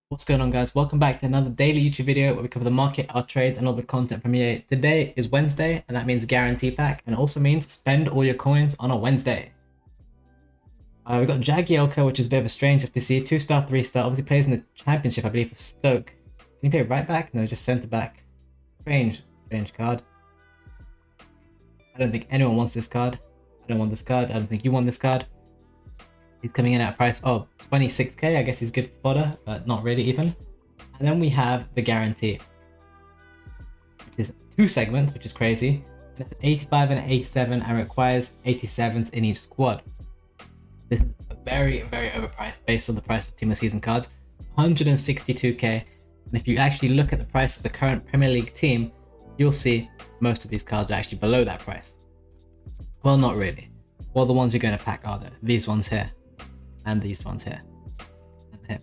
What's going on, guys? Welcome back to another daily YouTube video where we cover the market, our trades, and all the content from EA. Today is Wednesday, and that means guarantee pack, and it also means spend all your coins on a Wednesday. We've got Jagielka, which is a bit of a strange SPC, 2-star, 3-star, obviously plays in the championship, I believe, for Stoke. Can he play right back? No, just centre back. Strange card. I don't think anyone wants this card. I don't want this card. I don't think you want this card. He's coming in at a price of 26k. I guess he's good fodder, but not really even. And then we have the guarantee, which is 2 segments, which is crazy. And it's an 85 and an 87 and requires 87s in each squad. This is very, very overpriced based on the price of Team of the Season cards. 162k. And if you actually look at the price of the current Premier League team, you'll see most of these cards are actually below that price. Well, not really. Well, the ones you're going to pack are these ones here. And these ones here. And here.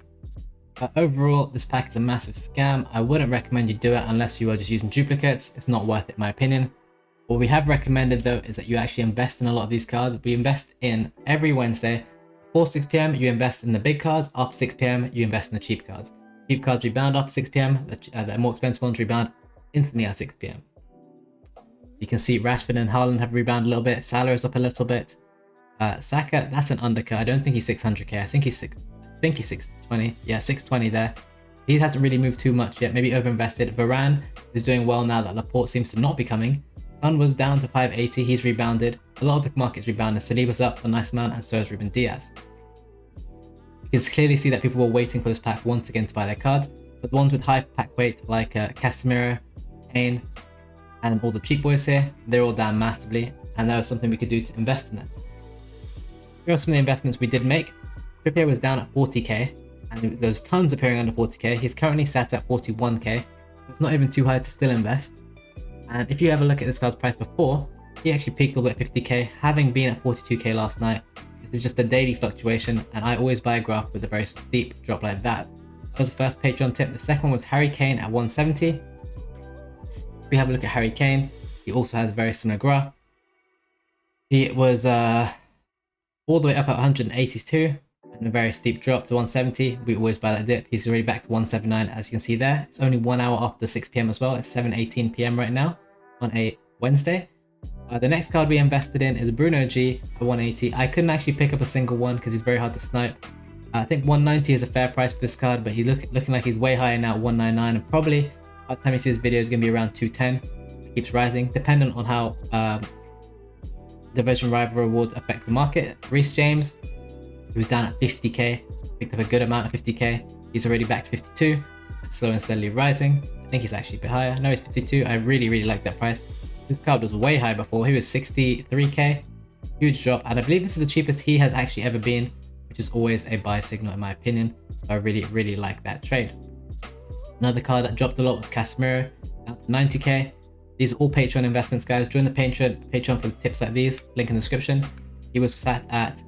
Overall, this pack is a massive scam. I wouldn't recommend you do it unless you are just using duplicates. It's not worth it in my opinion. What we have recommended though is that you actually invest in a lot of these cards. We invest in every Wednesday. Before 6 p.m. you invest in the big cards. After 6 p.m. you invest in the cheap cards. Cheap cards rebound after 6 p.m. The more expensive ones rebound instantly at 6 p.m. You can see Rashford and Haaland have rebounded a little bit. Salah is up a little bit. Saka, that's an undercut. I don't think he's 600k. I think he's 620. Yeah, 620 there. He hasn't really moved too much yet. Maybe overinvested. Varane is doing well now that Laporte seems to not be coming. Son was down to 580. He's rebounded. A lot of the market's rebounded. Saliba's up a nice amount, and so is Ruben Diaz. You can clearly see that people were waiting for this pack once again to buy their cards. But the ones with high pack weight, like Casemiro, Kane, and all the cheap boys here, they're all down massively. And that was something we could do to invest in them. Here are some of the investments we did make. Trippier was down at 40k, and there's tons appearing under 40k. He's currently sat at 41k. It's not even too high to still invest. And if you have a look at this card's price before, he actually peaked all the way at 50k, having been at 42k last night. This is just a daily fluctuation, and I always buy a graph with a very steep drop like that. That was the first Patreon tip. The second one was Harry Kane at 170. If we have a look at Harry Kane, he also has a very similar graph. He was all the way up at 182 and a very steep drop to 170. We always buy that dip. He's already back to 179, as you can see there. It's only 1 hour after 6 p.m. as well. It's 7:18 p.m. right now on a Wednesday. The next card we invested in is Bruno G at 180. I couldn't actually pick up a single one because he's very hard to snipe. I think 190 is a fair price for this card, but he's looking like he's way higher now, 199, and probably by the time you see this video is going to be around 210. It keeps rising, dependent on how Division Rival rewards affect the market. Reece James, who's down at 50k, picked up a good amount of 50k. He's already back to 52. It's slow and steadily rising. I think he's actually a bit higher. No, he's 52. I really like that price. This card was way high before. He was 63k. Huge drop. And I believe this is the cheapest he has actually ever been, which is always a buy signal in my opinion. So I really like that trade. Another card that dropped a lot was Casemiro, down to 90k. These are all Patreon investments, guys. Join the Patreon for tips like these. Link in the description. He was sat at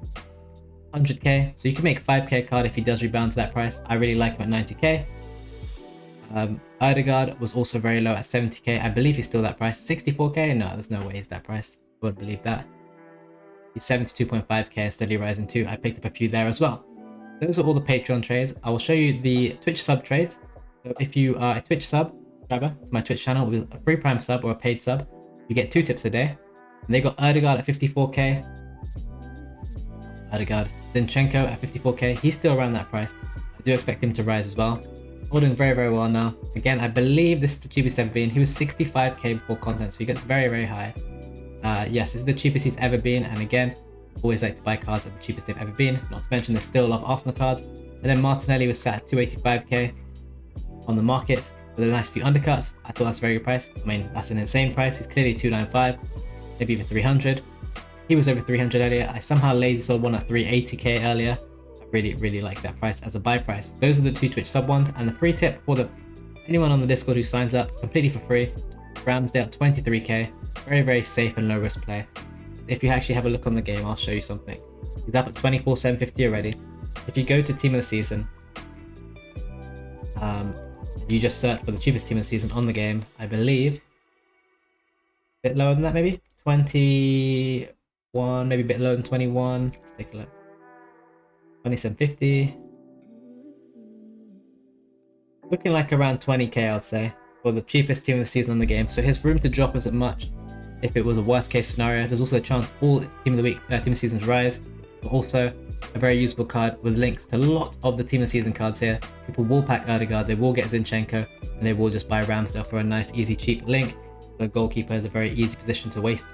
100k, so you can make a 5k card if he does rebound to that price. I really like him at 90k. Odegaard was also very low at 70k. I believe he's still that price. 64k? No, there's no way he's that price. I wouldn't believe that. He's 72.5k, steadily rising too. I picked up a few there as well. Those are all the Patreon trades. I will show you the Twitch sub trades. So if you are a Twitch subscriber to my Twitch channel with a free Prime sub or a paid sub, you get 2 tips a day. And they got Odegaard at 54k. Odegaard. Zinchenko at 54k. He's still around that price. I do expect him to rise as well. Holding very well now. Again, I believe this is the cheapest ever been. He was 65k before content, so he gets very high. Yes, this is the cheapest he's ever been. And again, always like to buy cards at the cheapest they've ever been. Not to mention there's still a lot of Arsenal cards. And then Martinelli was sat at 285k on the market with a nice few undercuts. I thought that's a very good price. I mean, that's an insane price. He's clearly 295, maybe even 300. He was over 300 earlier. I somehow lazy sold one at 380k earlier. I really like that price as a buy price. Those are the 2 Twitch sub ones, and the free tip for anyone on the Discord who signs up completely for free. Ramsdale at 23k. Very safe and low risk play. If you actually have a look on the game, I'll show you something. He's up at 24,750 already. If you go to Team of the Season, you just search for the cheapest team of the season on the game. I believe a bit lower than that, maybe 21, maybe a bit lower than 21. Let's take a look. 2750. looking like around 20k, I'd say, for the cheapest team of the season on the game. So his room to drop isn't much. If it was a worst case scenario, there's also a chance all team of the week, team of the seasons rise. But also a very usable card with links to a lot of the team of the season cards here. People will pack Odegaard, they will get Zinchenko, and they will just buy Ramsdale for a nice, easy, cheap link. The goalkeeper is a very easy position to waste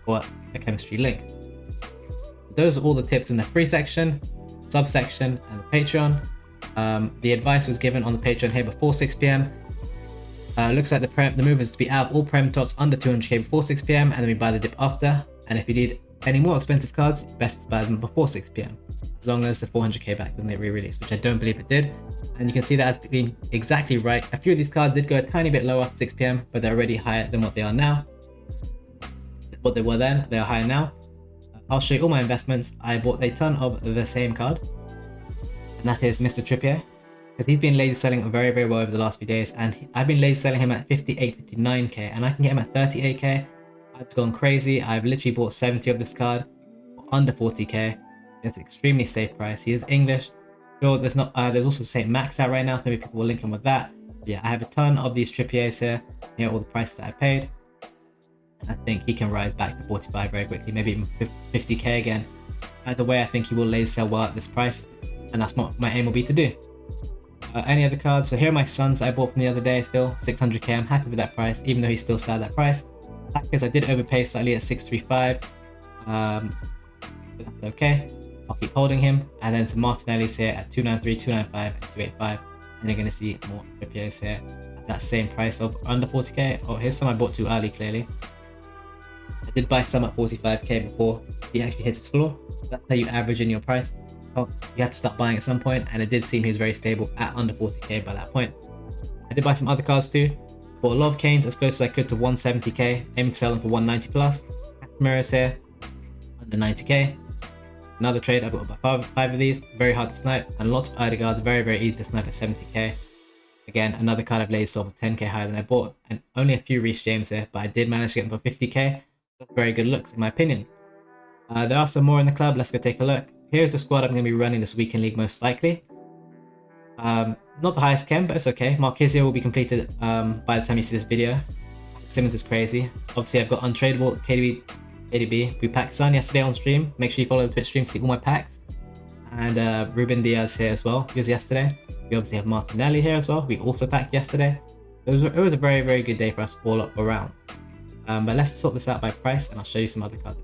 for a chemistry link. Those are all the tips in the free section, subsection, and the Patreon. The advice was given on the Patreon here before 6 p.m. Looks like the move is to be out of all Prem tots under 200k before 6 p.m. and then we buy the dip after. And if you need any more expensive cards, best to buy them before 6 p.m. as long as the 400k back doesn't get re-released, which I don't believe it did. And you can see that as being exactly right. A few of these cards did go a tiny bit lower after 6 p.m, but they're already higher than what they are now. What they were then, they are higher now. I'll show you all my investments. I bought a ton of the same card, and that is Mr. Trippier, because he's been lazy selling very, very well over the last few days, and I've been lazy selling him at 58, 59k, and I can get him at 38k. I've gone crazy. I've literally bought 70 of this card for under 40k. It's an extremely safe price. He is English. Sure, there's also St. Max out right now, so maybe people will link him with that. But yeah, I have a ton of these Trippiers here. Here are all the prices that I paid. I think he can rise back to 45 very quickly, maybe even 50k again. Either way, I think he will lazy sell well at this price, and that's what my aim will be to do. Any other cards? So here are my Suns that I bought from the other day, still 600k. I'm happy with that price, even though he's still sad at that price. Because I did overpay slightly at 635. But that's okay. I'll keep holding him. And then some Martinelli's here at 293, 295, and 285. And you're going to see more Trippiers here at that same price of under 40k. Oh, here's some I bought too early, clearly. I did buy some at 45k before he actually hit his floor. That's how you average in your price. Oh, you have to start buying at some point, and it did seem he was very stable at under 40k by that point. I did buy some other cards too. Bought a lot of Canes as close as I could to 170k, aiming to sell them for 190 plus. Casemiro's here, under 90k. Another trade, I bought about five of these, very hard to snipe, and lots of Odegaards, very, very easy to snipe at 70k. Again, another card I've laid sold for 10k higher than I bought, and only a few Reece James here, but I did manage to get them for 50k. That's very good looks in my opinion. There are some more in the club, let's go take a look. Here's the squad I'm going to be running this weekend league most likely. Not the highest chem, but it's okay. Marquisio will be completed by the time you see this video. Simmons is crazy. Obviously, I've got untradeable KDB. We packed Sun yesterday on stream. Make sure you follow the Twitch stream to see all my packs. And Ruben Diaz here as well. He was yesterday. We obviously have Martinelli here as well. We also packed yesterday. It was a very, very good day for us all up around. But let's sort this out by price, and I'll show you some other cards.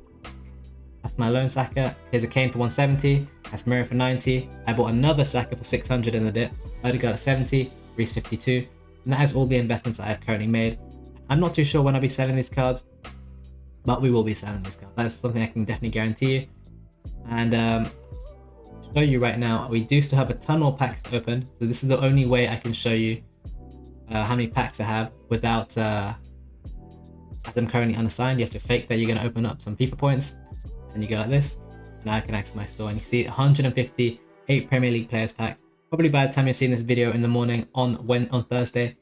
That's my lone Saka. Here's a Kane for 170. That's Mirror for 90. I bought another Saka for 600 in the dip. Odegaard at 70. Reece 52. And that is all the investments that I have currently made. I'm not too sure when I'll be selling these cards, but we will be selling these cards. That's something I can definitely guarantee you. And show you right now, we do still have a ton more packs to open. So this is the only way I can show you how many packs I have without them currently unassigned. You have to fake that you're going to open up some FIFA points, and you go like this. Now I can access my store, and you see 158 Premier League players packs. Probably by the time you're seeing this video in the morning on Thursday,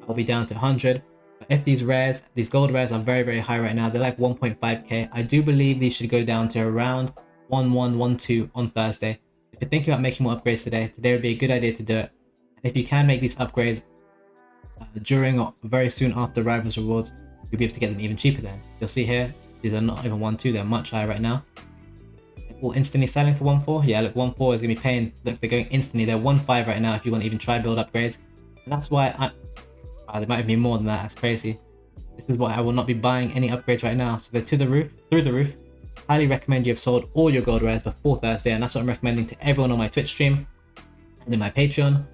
I'll be down to 100. But if these rares, these gold rares are very, very high right now. They're like 1.5k. I do believe these should go down to around 1112 on Thursday. If you're thinking about making more upgrades today would be a good idea to do it. And if you can make these upgrades during or very soon after Rivals Rewards, you'll be able to get them even cheaper then. You'll see here, these are not even 1.2, they're much higher right now. They're all instantly selling for 1.4. Yeah, look, 1.4 is going to be paying, look, they're going instantly. They're 1.5 right now if you want to even try build upgrades. And that's why there might be more than that, that's crazy. This is why I will not be buying any upgrades right now. So they're through the roof. Highly recommend you have sold all your gold rares before Thursday, and that's what I'm recommending to everyone on my Twitch stream and in my Patreon.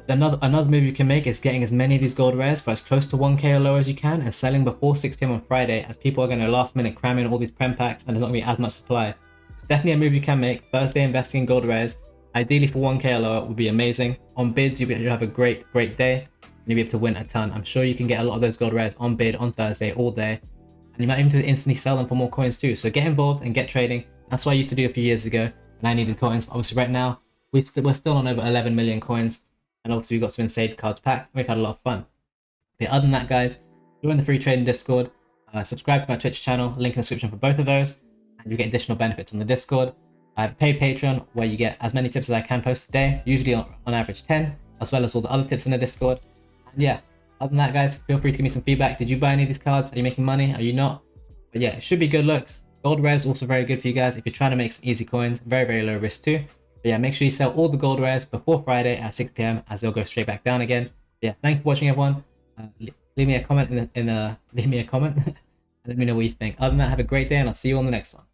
Another move you can make is getting as many of these gold rares for as close to 1k or lower as you can, and selling before 6 p.m. on Friday, as people are going to last minute cram in all these Prem packs and there's not going to be as much supply. It's definitely a move you can make. Thursday investing in gold rares, ideally for 1k or lower, would be amazing. On bids, you'll have a great day, and you'll be able to win a ton. I'm sure you can get a lot of those gold rares on bid on Thursday all day, and you might even instantly sell them for more coins too. So get involved and get trading. That's what I used to do a few years ago, and I needed coins. Obviously right now, we're still on over 11 million coins. And obviously we got some insane cards packed. We've had a lot of fun. But other than that, guys, join the free trading Discord. Subscribe to my Twitch channel. Link in the description for both of those. And you get additional benefits on the Discord. I have a paid Patreon where you get as many tips as I can post a day. Usually on average 10. as well as all the other tips in the Discord. And yeah, other than that, guys, feel free to give me some feedback. Did you buy any of these cards? Are you making money? Are you not? But yeah, it should be good looks. Gold rares also very good for you guys if you're trying to make some easy coins. Very, very low risk too. But yeah, make sure you sell all the gold rares before Friday at 6 p.m. as they'll go straight back down again. But yeah, thanks for watching, everyone. Leave me a comment leave me a comment and let me know what you think. Other than that, have a great day and I'll see you on the next one.